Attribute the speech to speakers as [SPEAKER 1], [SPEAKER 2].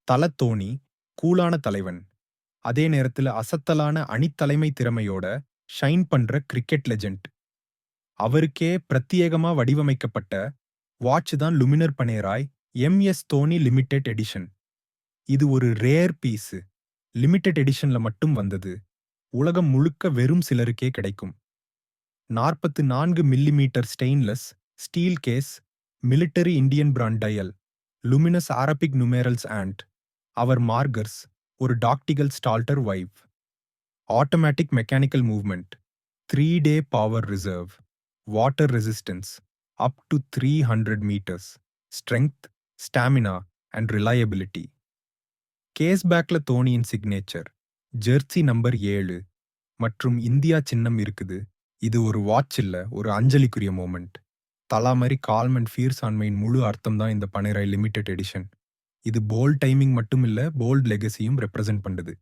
[SPEAKER 1] தல தோனி கூலான தலைவன். அதே நேரத்துல அசத்தலான அணித்தலைமை திறமையோட ஷைன் பண்ற கிரிக்கெட் லெஜெண்ட். அவருக்கே பிரத்யேகமா வடிவமைக்கப்பட்ட வாட்ச் தான் லுமினர் பனேராய் எம்.எஸ். Dhoni limited edition. இது ஒரு ரேர் பீஸ். லிமிடெட் எடிஷன்ல மட்டும் வந்தது. உலகம் முழுக்க வெறும் சிலருக்கே கிடைக்கும். 44 millimetre stainless steel case, military Indian brand dial, luminous Arabic numerals and hour markers, ஒரு டாக்டிகல் ஸ்டால்டர் வைவ், automatic mechanical movement, 3-day power reserve, water resistance up to 300 metres, strength, stamina and reliability. Case பேக்ல தோனியின் signature, Jersey number 7 மற்றும் India சின்னம் இருக்குது. இது ஒரு வாட்ச் இல்ல, ஒரு அஞ்சலிக்குரிய மோமெண்ட். தலா மாதிரி கால்ம் அண்ட் ஃபியர்ஸ் ஆண்மையின் முழு அர்த்தம் தான் இந்த பனேராய் லிமிடெட் எடிஷன். இது போல்ட் டைமிங் மட்டும் இல்ல, போல்ட் லெகசியும் ரெப்ரசென்ட் பண்ணுது.